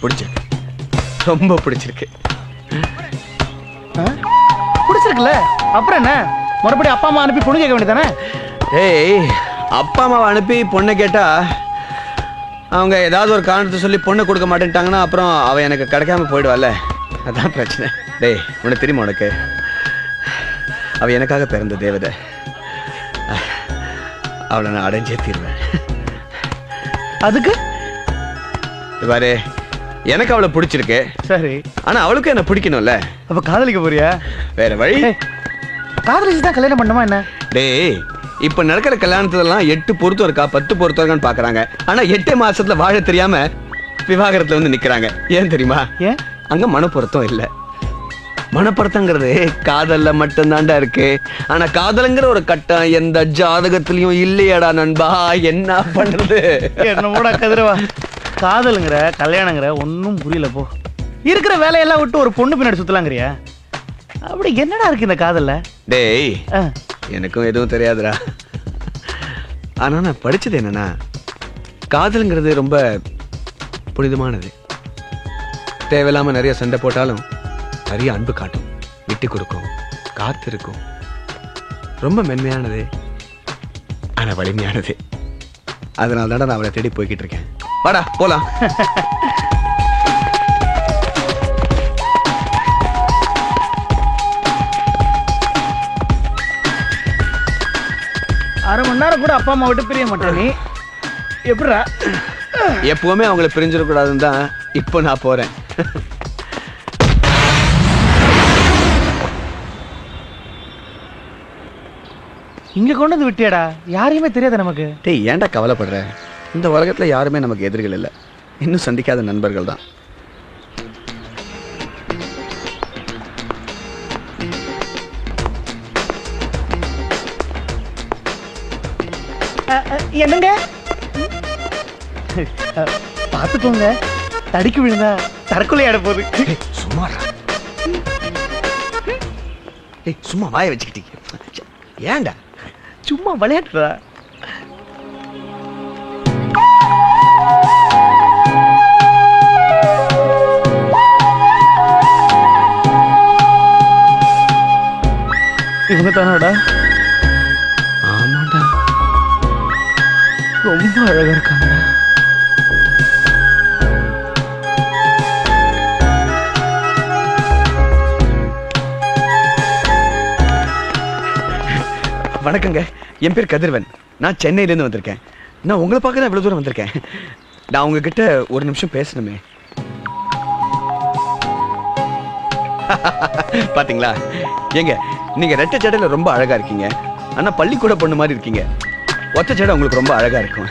பிடிச்சிருக்கு, ரொம்ப பிடிச்சிருக்கு. பிடிச்சிருக்குல்ல, அப்புறம் என்ன? மறுபடியும் அப்பா அம்மா அனுப்பி பொண்ணு கேட்க வேண்டியதானே? ஏய், அப்பா அம்மாவை அனுப்பி பொண்ணை கேட்டா அவங்க ஏதாவது ஒரு காரணத்தை சொல்லி பொண்ணை கொடுக்க மாட்டேன்ட்டாங்கன்னா அப்புறம் அவன் எனக்கு கிடைக்காம போயிடுவாள்ல, அதான் பிரச்சனை. டேய், உனக்கு தெரியுமா, உனக்கு அவ எனக்காக பிறந்த தேவதை. அவளை நான் அடைஞ்சே தீர்வேன். அதுக்கு பாரு, எனக்கு அவளை பிடிச்சிருக்கு, சரி, ஆனா அவளுக்கும் என்ன பிடிக்கணும்ல. அப்ப காதலிக்க போறியா? வேற வழி? காதலிச்சுதான் கல்யாணம் பண்ணுமா என்ன? டேய், இப்ப நடக்கிற கல்யாணத்துலாம் 8 பொருத்தம் இருக்கா 10 பொருத்தம் இருக்கான்னு பாக்குறாங்க. ஆனா 8 மாசத்துல வாழ தெரியாம விவாகரத்துல வந்து நிக்கிறாங்க. ஏன் தெரியுமா? ஏன்? அங்க மனப்பொருத்தம் இல்ல. மனப்பொருத்தங்கிறது காதல்ல மட்டும்தான்டா இருக்கு. ஆனா காதலுங்கிற ஒரு கட்டம் எந்த ஜாதகத்திலயும் இல்லையடா நண்பா. என்ன பண்றது? என்னோட கதிரவா, காதலுங்கிற கல்யாணங்கிற ஒன்னும் புரியல. போ, இருக்கிற வேலையெல்லாம் விட்டு ஒரு பொண்ணு பின்னாடி சுத்தலாங்கிறியா? அப்படி என்னடா இருக்கு இந்த காதல்ல? டேய், எனக்கும் எதுவும் தெரியாதுடா. ஆனா நான் படிச்சது என்னன்னா, காதலுங்கிறது ரொம்ப புனிதமானது. தேவையில்லாம நிறைய சண்டை போட்டாலும் நிறைய அன்பு காட்டும், விட்டு கொடுக்கும், காத்து இருக்கும். ரொம்ப மென்மையானது, ஆனா வலிமையானது. அதனால தான் நான் அவளை தேடி போய்கிட்டு இருக்கேன். வாடா போலாம். அரை மணி நேரம் கூட அப்பா அம்மா விட்டு பிரிய மாட்டேன். நீ எப்படிடா? எப்பவுமே அவங்களை பிரிஞ்சிடக்கூடாதுன்னு தான் இப்போ நான் போறேன். இங்க கொண்டு வந்து விட்டியாடா? யாரையுமே தெரியாது நமக்கு. டேய், ஏன்டா கவலைப்படுற? இந்த உலகத்துல யாருமே நமக்கு எதிரிகள் இல்லை, இன்னும் சந்திக்காத நண்பர்கள் தான். என்னங்க பாத்துக்கோங்க, தடிக்கு விழுந்தா தற்கொலையாட போகுது. சும்மா சும்மா வாய வச்சுக்கிட்டீங்க. ஏன்டா? சும்மா விளையாட்டுறா. இவங்க தானாடா? ஆமாடா, ரொம்ப அழகா இருக்காங்க. வணக்கங்க, என் பேர் கதிர்வன். நான் சென்னையிலேருந்து வந்திருக்கேன். நான் உங்களை பார்க்க தான் இவ்வளோ தூரம் வந்திருக்கேன். நான் உங்ககிட்ட ஒரு நிமிஷம் பேசணுமே. பாத்தீங்களா? ஏங்க, நீங்க ரெட்டை ஜடையில ரொம்ப அழகா இருக்கீங்க. ஆனா பள்ளிக்கூட பொண்ணு மாதிரி இருக்கீங்க. ஒற்றை ஜடை உங்களுக்கு ரொம்ப அழகா இருக்கும்.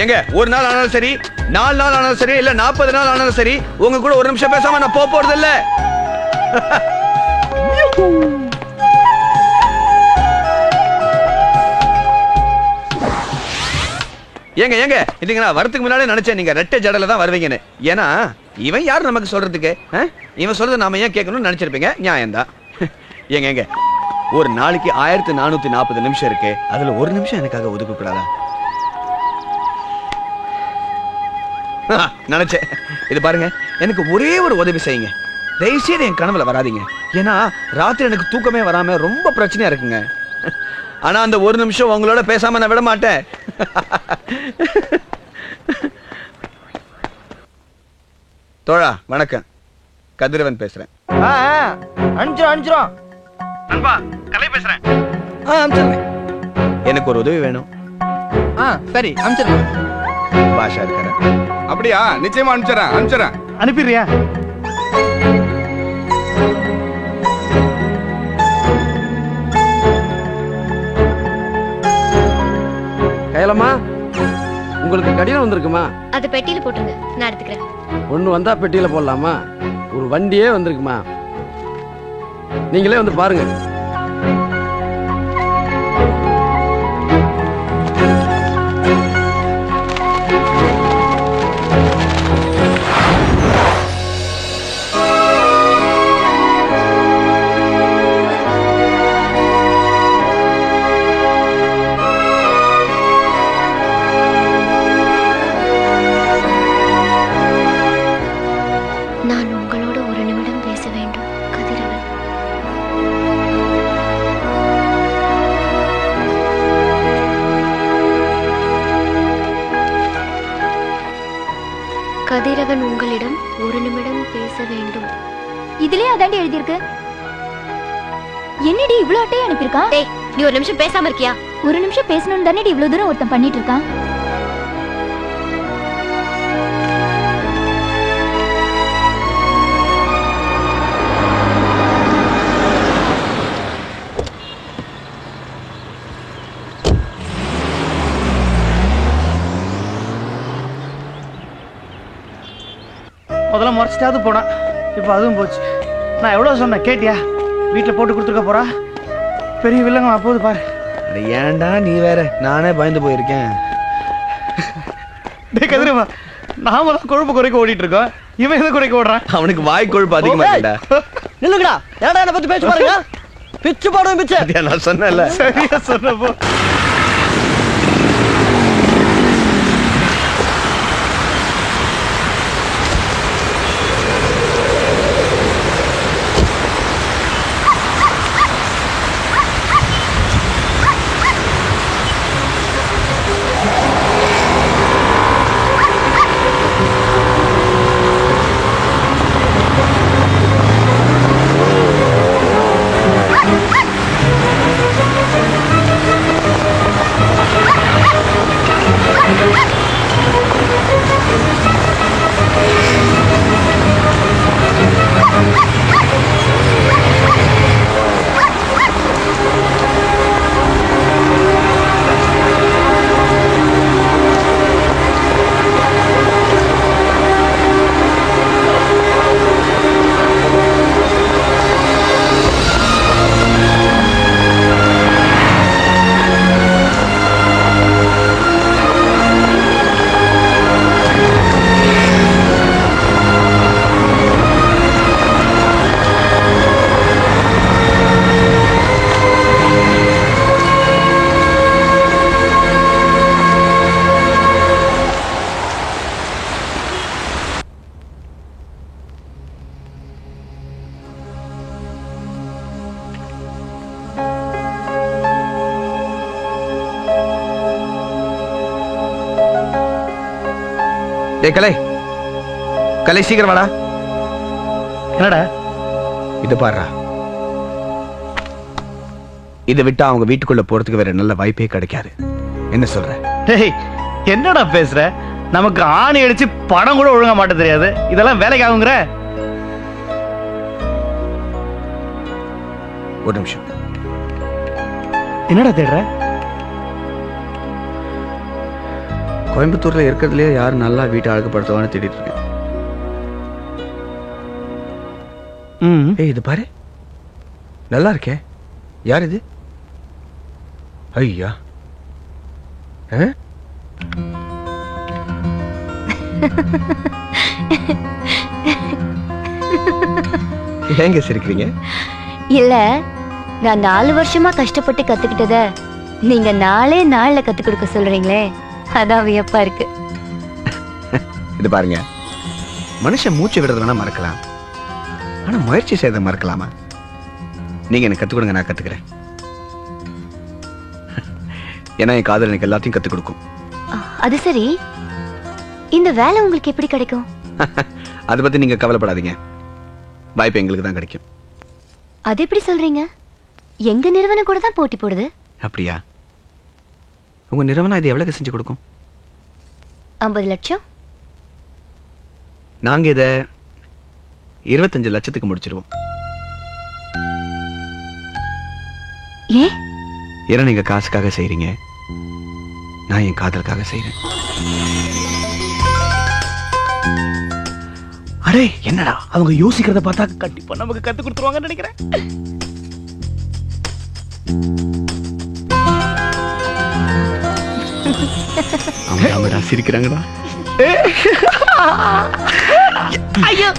ஏங்க, ஒரு நாள் ஆனாலும் சரி, 4 நாள் ஆனாலும் சரி, இல்ல 40 நாள் ஆனாலும் சரி, உங்க கூட ஒரு நிமிஷம் பேசாம நான் போறது இல்ல. ஏங்க ஏங்க, இதுங்க நான் வரதுக்கு முன்னாலே நினைச்சேன் நீங்க ரெட்டை ஜடையில தான் வருவீங்கன்னு. ஏன்னா இவன் யார் நமக்கு சொல்றதுக்கு? இவன் சொல்றது நாம ஏன் கேட்கணும்னு நினைச்சிருப்பீங்க. நியாயம்தான். ஏங்க ஏங்க, ஒரு நாளைக்கு 1440 நிமிஷம் இருக்கு. அதுல ஒரு நிமிஷம் எனக்காக ஒதுக்க கூடாதா? நினைச்சேன். இது பாருங்க, எனக்கு ஒரே ஒரு உதவி செய்யுங்க. தயவுசெய்து என் கனவுல வராதீங்க. ஏன்னா ராத்திரி எனக்கு தூக்கமே வராம ரொம்ப பிரச்சனையா இருக்குங்க. ஆனா அந்த ஒரு நிமிஷம் உங்களோட பேசாம நான் விட மாட்டேன். தோழா வணக்கம், கதிரவன் பேசுறேன். அஞ்சிரும் நண்பா, கலை பேசுறேன். எனக்கு ஒரு உதவி வேணும். சரி, அனுப்பிச்சிடுறேன். பாஷா இருக்கிறேன். அப்படியா? நிச்சயமா அனுப்பிச்சிடறேன். அனுப்பிடுறியா? கைலம்மா, உங்களுக்கு கடிதம் வந்திருக்குமா? அது பெட்டியில போட்டுருங்க, நான் எடுத்துக்கிறேன். ஒண்ணு வந்தா பெட்டியில போடலாமா? ஒரு வண்டியே வந்திருக்குமா? நீங்களே வந்து பாருங்க. கதிரவன் உங்களிடம் ஒரு நிமிடம் பேச வேண்டும். இதுலயே அதாண்டி எழுதியிருக்கு. என்னடி இவ்வளவு அட்டையை அனுப்பியிருக்கான்? டேய், நீ ஒரு நிமிஷம் பேசாம இருக்கியா? ஒரு நிமிஷம் பேசணும்னு தானே இவ்வளவு தூரம் ஒருத்தன் பண்ணிட்டு இருக்கான். முதல்ல முறைச்சிட்டாவது போனா, இப்போ அதுவும் போச்சு. நான் எவ்வளோ சொன்னேன் கேட்டியா? வீட்டில் போட்டு கொடுத்துருக்க போறா. பெரிய வில்லங்க அப்போது பாரு. அட ஏன்டா நீ வேற, நானே பயந்து போயிருக்கேன். டேய் கதிரவா, நாம தான் கொழுப்பு குறைக்க ஓடிட்டு இருக்கோம், இவன் எதை குறைக்க ஓடுறான்? அவனுக்கு வாய் கொழுப்பு அதிகமா இல்லடா. நில்லுங்கடா, ஏன்டா என்ன பத்தி பேச்சு பாருங்க. பிச்சு பாடுவேன் பிச்சு. நான் சொன்னேன்ல. சரியா சொன்னப்போ. டேய் கலை, கலை சீக்கிரம் வாடா. என்னடா இது பாருடா, இதை விட்டா அவங்க வீட்டுக்குள்ள போறதுக்கு வேற நல்ல வாய்ப்பே கிடைக்காது. என்ன சொல்ற? டேய் என்னடா பேசுற? நமக்கு ஆணி அடிச்சு படம் கூட ஒழுங்க மாட்ட தெரியாது, இதெல்லாம் வேலைக்கு ஆகுங்கிற? ஒரு நிமிஷம். என்னடா தேடுற? கோயம்புத்தூர்ல இருக்கிறதுலயே யாரு நல்லா வீட்டை அழகுபடுத்துவான்னு தேடிட்டு இருக்கேன். ஏய் இது பாரு, நல்லா இருக்கே. யார் இது? ஐயா, ஏங்க சிரிக்கிறீங்க? இல்ல, நான் 4 வருஷமா கஷ்டப்பட்டு கத்துக்கிட்டத நீங்க 4 நாள்ல கத்து கொடுக்க சொல்றீங்களே, அதான் வியப்பா இருக்கு. இது பாருங்க, மனுஷன் மூச்சு விடுறது வேணா மறக்கலாம், ஆனா முயற்சி செய்யறத மறக்கலாமா? நீங்க எனக்கு கத்துக் கொடுங்க, நான் கத்துக்கிறேன். ஏன்னா என் காதல் எனக்கு எல்லாத்தையும் கத்துக் கொடுக்கும். அது சரி, இந்த வேலை உங்களுக்கு எப்படி கிடைக்கும்? அதை பத்தி நீங்க கவலைப்படாதீங்க, வாய்ப்பு எங்களுக்கு தான் கிடைக்கும். அது எப்படி சொல்றீங்க? எங்க நிறுவனம் கூட தான் போட்டி போடுது. அப்படியா? உங்க நிறுவனம் இது எவ்வளவு செஞ்சு கொடுக்கும்? 50 லட்சம். நாங்க இத 25 லட்சத்துக்கு முடிச்சிருவோம். ஏன்? ஏன்னா நீங்க காசுக்காக செய்றீங்க, நான் என் காதலுக்காக செய்றேன். அடே என்னடா, அவங்க யோசிக்கிறத பார்த்தா கண்டிப்பா நமக்கு கத்து கொடுத்துருவாங்கன்னு நினைக்கிறேன். அவங்க சிரிக்கிறாங்கடா. ஐயோ